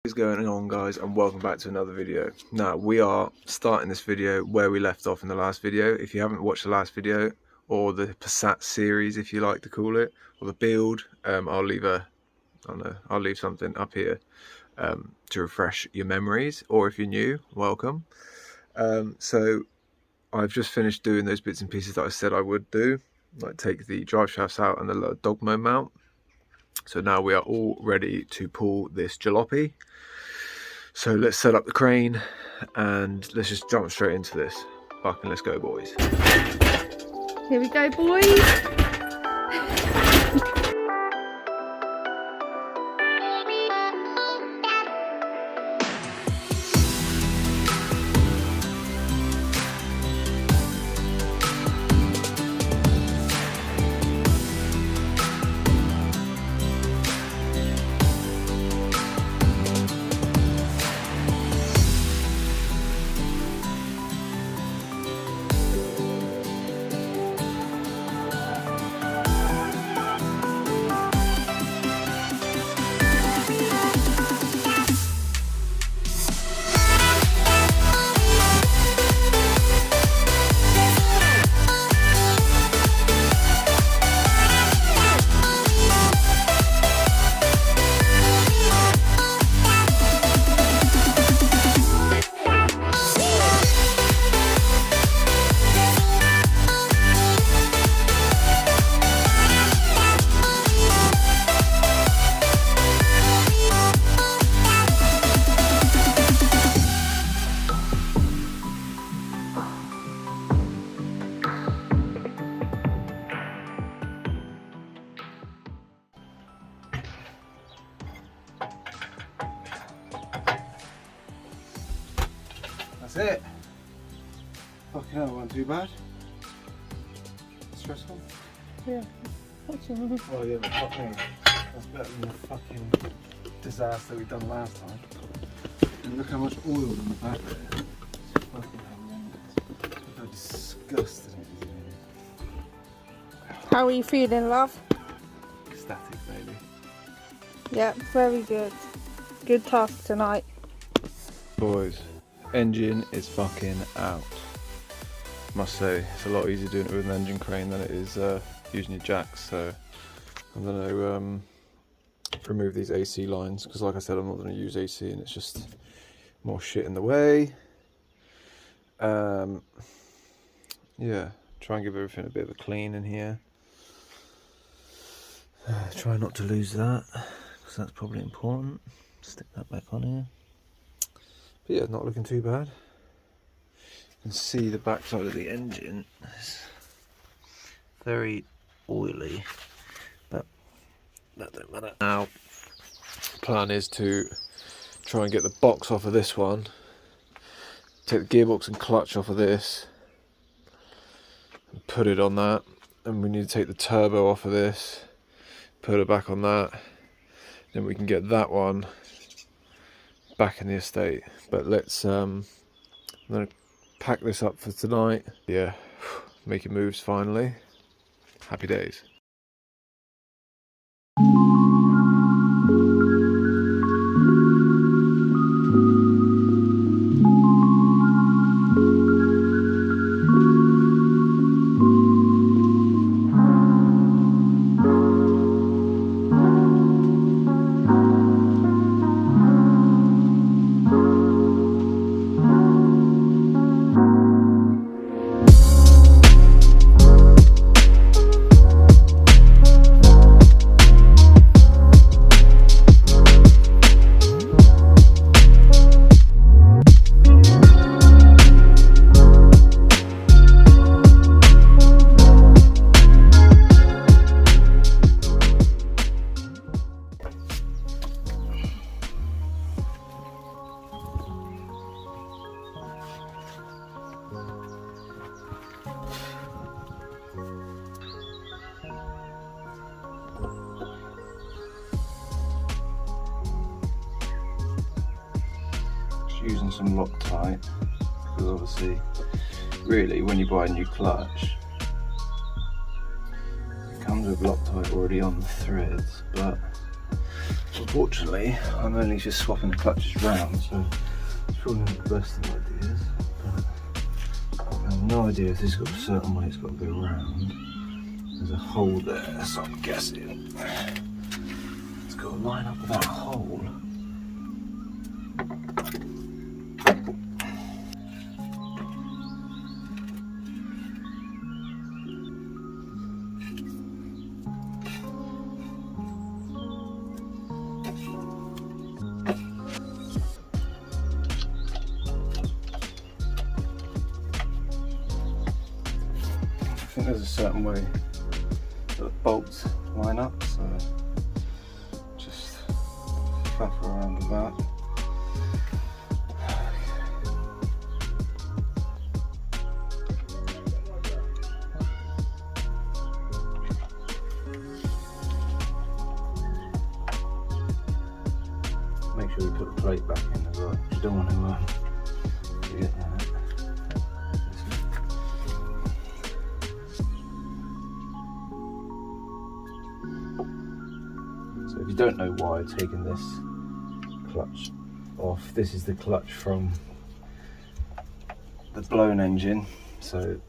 What is going on, guys, and welcome back to another video. Now we are starting this video where we left off in the last video. If you haven't watched the last video, or the Passat series if you like to call it, or the build, I'll leave something up here to refresh your memories, or if you're new, welcome. So I've just finished doing those bits and pieces that I said I would do, like take the drive shafts out and the little dogmo mount. So now we are all ready to pull this jalopy. So let's set up the crane and let's just jump straight into this. Fucking let's go, boys. Here we go, boys. That's it. Fucking hell, wasn't too bad. Stressful? Yeah. Oh yeah, but fuck me. That's better than the fucking disaster we done last time. And look how much oil on the back there. It's fucking horrendous. Look how disgusting it is. How are you feeling, love? Ecstatic, baby. Yeah, very good. Good task tonight. Boys, engine is fucking out. Must say, it's a lot easier doing it with an engine crane than it is using your jacks. So I'm gonna remove these AC lines because, like I said, I'm not gonna use AC, and it's just more shit in the way. Yeah, try and give everything a bit of a clean in here. Try not to lose that because that's probably important. Stick that back on here. But yeah, not looking too bad. You can see the backside of the engine is very oily, but that don't matter. Now, plan is to try and get the box off of this one, take the gearbox and clutch off of this, and put it on that. And we need to take the turbo off of this, put it back on that. Then we can get that one back in the estate. But let's I'm gonna pack this up for tonight. Yeah, making moves finally. Happy days. Using some Loctite because obviously, really, when you buy a new clutch, it comes with Loctite already on the threads, but Unfortunately, I'm only just swapping the clutches round, so it's probably not the best of ideas. But I have no idea if this has got a certain way it's got to go round. There's a hole there, so I'm guessing it's got to line up with that hole. I think there's a certain way that the bolts line up, so just faff around with that. Make sure you put the plate back in as well, because you don't want to forget that. So if you don't know why I've taken this clutch off, this is the clutch from the blown engine. So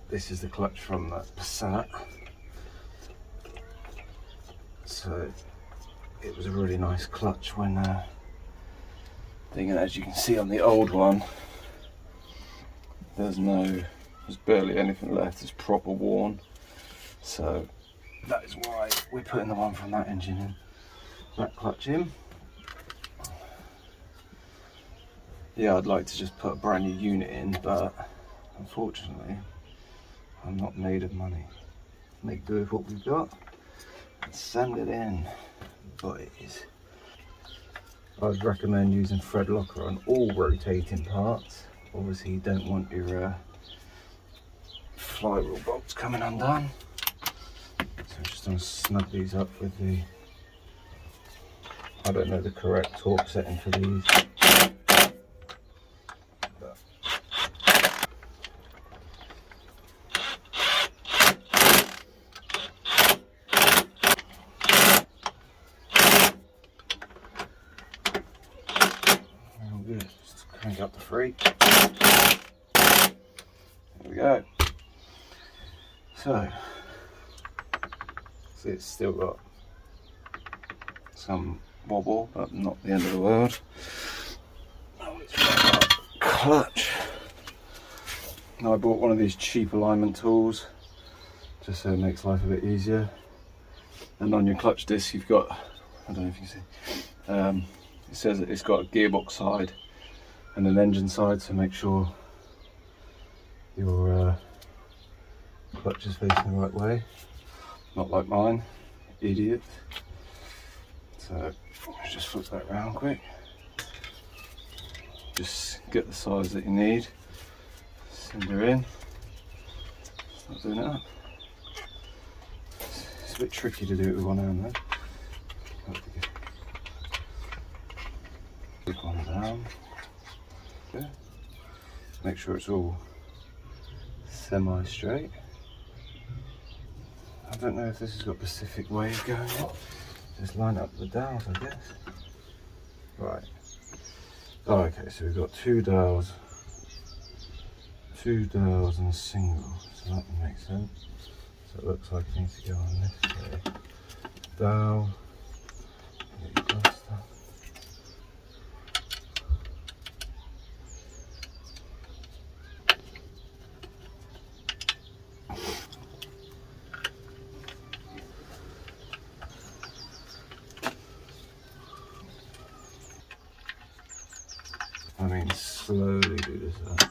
this is the clutch from that Passat. So it was a really nice clutch when thing, and as you can see on the old one, there's barely anything left. It's proper worn. So that is why we're putting the one from that engine in, that clutch in. Yeah, I'd like to just put a brand new unit in, but unfortunately I'm not made of money. Make do with what we've got and send it in. But it is. I would recommend using thread locker on all rotating parts. Obviously you don't want your flywheel bolts coming undone. So I'm just going to snug these up with the, I don't know the correct torque setting for these. Just crank up the freak. There we go. So it's still got some wobble, but not the end of the world. Oh, it's clutch. Now I bought one of these cheap alignment tools just so it makes life a bit easier. And on your clutch disc you've got, I don't know if you can see, it says that it's got a gearbox side and an engine side, so make sure your clutch is facing the right way, not like mine, idiot. So let's just flip that around quick. Just get the size that you need, send her in, start doing it up. It's a bit tricky to do it with one hand though. Click one down. Okay. Make sure it's all semi-straight. I don't know if this has got a specific way of going up. Just line up the dowels, I guess. Right. Oh, okay, so we've got two dowels and a single, so that makes sense. So it looks like it needs to go on this way. Dowel. Get your cluster. I mean, slowly do this up.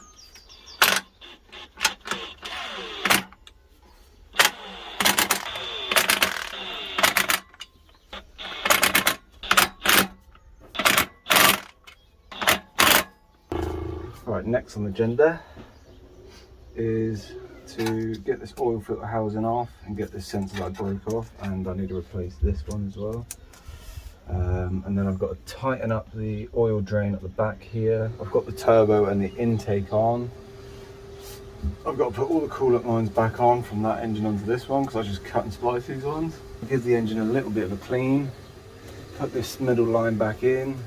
Right, next on the agenda is to get this oil filter housing off and get this sensor that I broke off, and I need to replace this one as well. And then I've got to tighten up the oil drain at the back here. I've got the turbo and the intake on. I've got to put all the coolant lines back on from that engine onto this one because I just cut and splice these ones. Give the engine a little bit of a clean, put this middle line back in.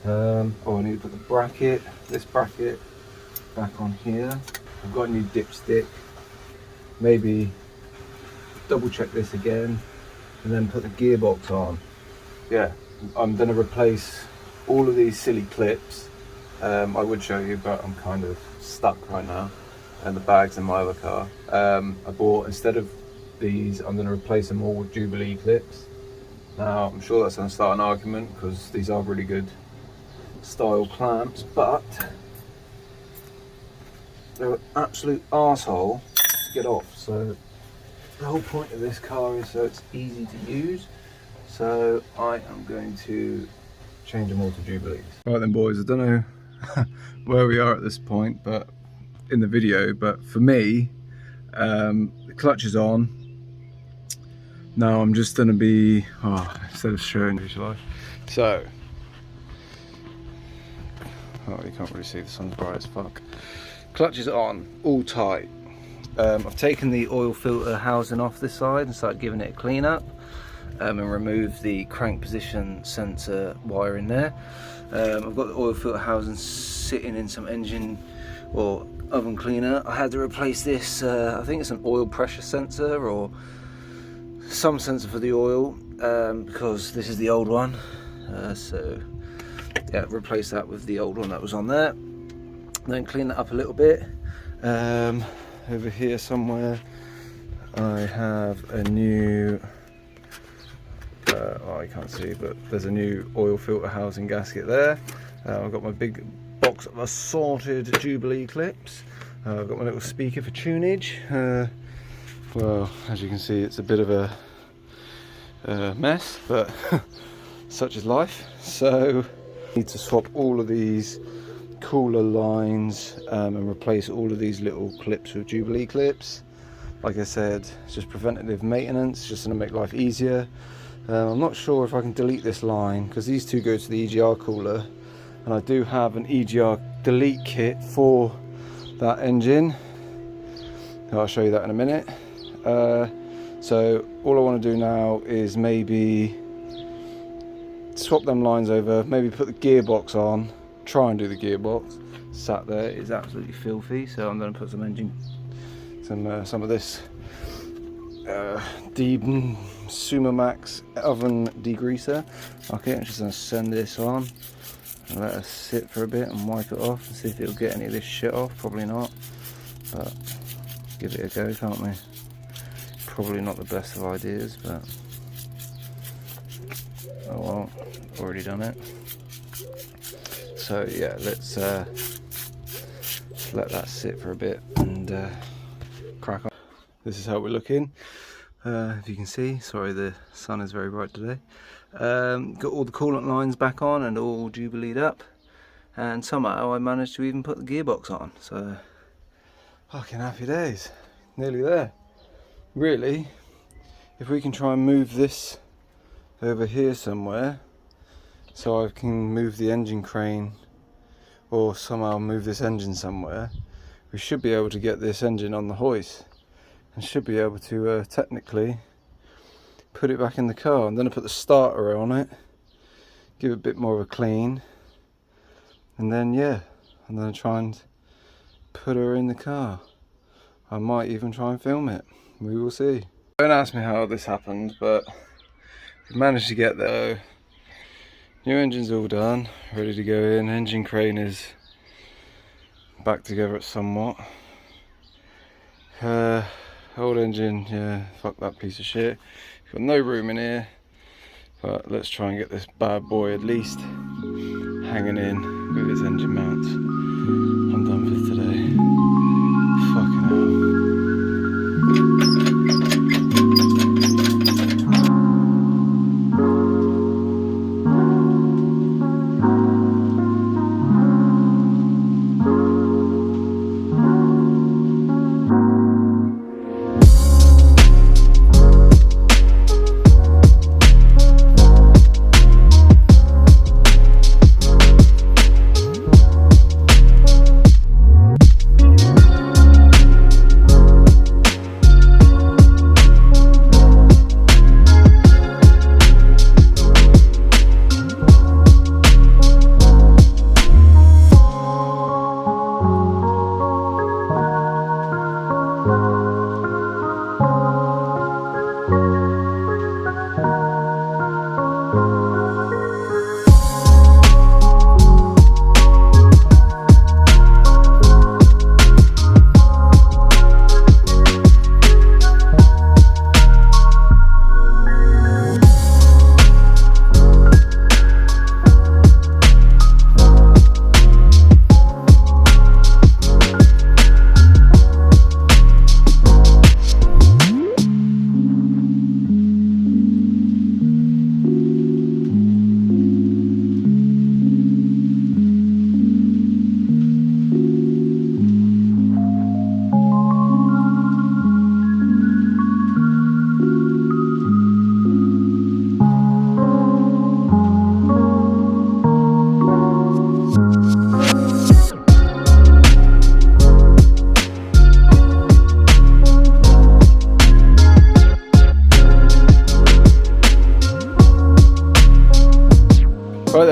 I need to put this bracket back on here. I've got a new dipstick. Maybe double check this again and then put the gearbox on. Yeah, I'm going to replace all of these silly clips. I would show you, but I'm kind of stuck right now, and the bag's in my other car. I bought, instead of these, I'm going to replace them all with Jubilee clips. Now I'm sure that's going to start an argument because these are really good style clamps, but they're an absolute arsehole to get off. So the whole point of this car is so it's easy to use. So I am going to change them all to Jubilees. Right then boys, I don't know where we are at this point but in the video, but for me the clutch is on. Now I'm just going to be, instead of showing you, shall I? So, you can't really see, the sun's bright as fuck. Clutch is on, all tight. I've taken the oil filter housing off this side and started giving it a clean up, and removed the crank position sensor wire in there. I've got the oil filter housing sitting in some engine or oven cleaner. I had to replace this, I think it's an oil pressure sensor or some sensor for the oil, because this is the old one. So yeah, replace that with the old one that was on there. Then clean that up a little bit. Over here somewhere I have a new, you can't see, but there's a new oil filter housing gasket there. I've got my big box of assorted Jubilee clips. I've got my little speaker for tunage. Well, as you can see, it's a bit of a mess, but such is life. So I need to swap all of these cooler lines and replace all of these little clips with Jubilee clips. Like I said, it's just preventative maintenance, just going to make life easier. I'm not sure if I can delete this line because these two go to the EGR cooler, and I do have an EGR delete kit for that engine. I'll show you that in a minute. So all I want to do now is maybe swap them lines over, maybe put the gearbox on, try and do the gearbox. Sat there is absolutely filthy, so I'm going to put some some of this Sumomax oven degreaser. Okay, I'm just going to send this on and let it sit for a bit and wipe it off and see if it'll get any of this shit off. Probably not, but give it a go, can't we? Probably not the best of ideas, but oh well, already done it. So yeah, let's let that sit for a bit and crack on. This is how we're looking. If you can see, sorry the sun is very bright today. Got all the coolant lines back on and all Jubileed up, and somehow I managed to even put the gearbox on. So fucking happy days, nearly there. Really, if we can try and move this over here somewhere so I can move the engine crane, or somehow move this engine somewhere, we should be able to get this engine on the hoist and should be able to technically put it back in the car. I'm going to put the starter on it, give it a bit more of a clean, and then yeah, I'm going to try and put her in the car. I might even try and film it. We will see. Don't ask me how this happened, but we managed to get there. New engine's all done, ready to go in. Engine crane is back together somewhat. Old engine, yeah, fuck that piece of shit. Got no room in here, but let's try and get this bad boy at least hanging in with his engine mounts. I'm done for today. Fucking hell.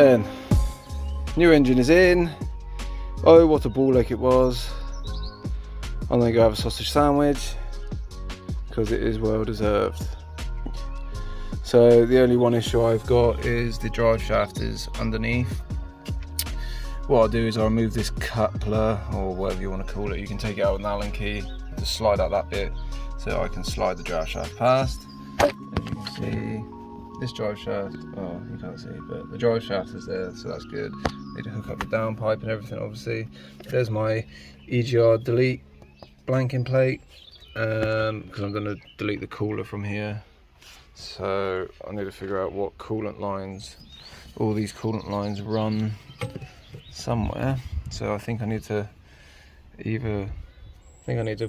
then, new engine is in. Oh, what a ball ache it was. I'm gonna go have a sausage sandwich because it is well deserved. So the only one issue I've got is the drive shaft is underneath. What I'll do is I'll remove this coupler, or whatever you want to call it. You can take it out with an Allen key, just slide out that bit so I can slide the drive shaft past. As you can see, this drive shaft, oh you can't see, but the drive shaft is there, so that's good. Need to hook up the downpipe and everything, obviously. There's my EGR delete blanking plate, because I'm going to delete the cooler from here. So I need to figure out what coolant lines, all these coolant lines run somewhere. So I think I need to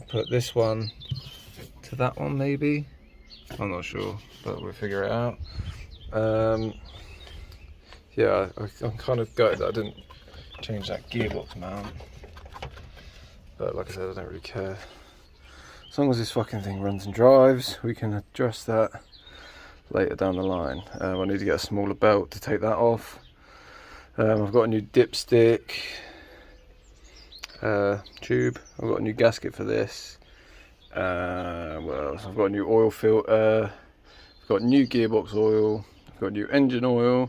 put this one to that one maybe. I'm not sure, but we'll figure it out. Yeah, I'm kind of gutted that I didn't change that gearbox mount, but like I said, I don't really care. As long as this fucking thing runs and drives, we can address that later down the line. I need to get a smaller belt to take that off. I've got a new dipstick tube. I've got a new gasket for this. What else? I've got a new oil filter. I've got new gearbox oil. I've got new engine oil.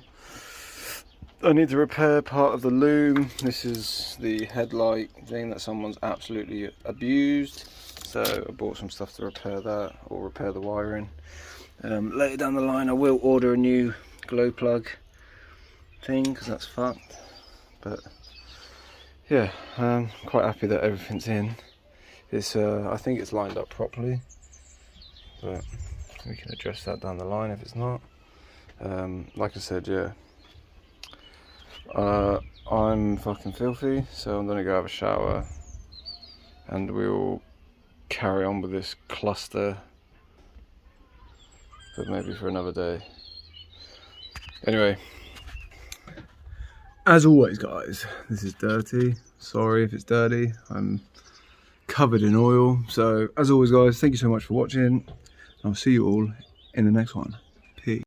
I need to repair part of the loom. This is the headlight thing that someone's absolutely abused. So I bought some stuff to repair that, or repair the wiring. Later down the line I will order a new glow plug thing, because that's fucked. But yeah, I'm quite happy that everything's in. It's I think it's lined up properly, but we can address that down the line if it's not. Like I said, yeah, I'm fucking filthy, so I'm gonna go have a shower and we'll carry on with this cluster, but maybe for another day. Anyway, as always guys, this is dirty. Sorry if it's dirty, I'm covered in oil. So as always guys, thank you so much for watching. I'll see you all in the next one.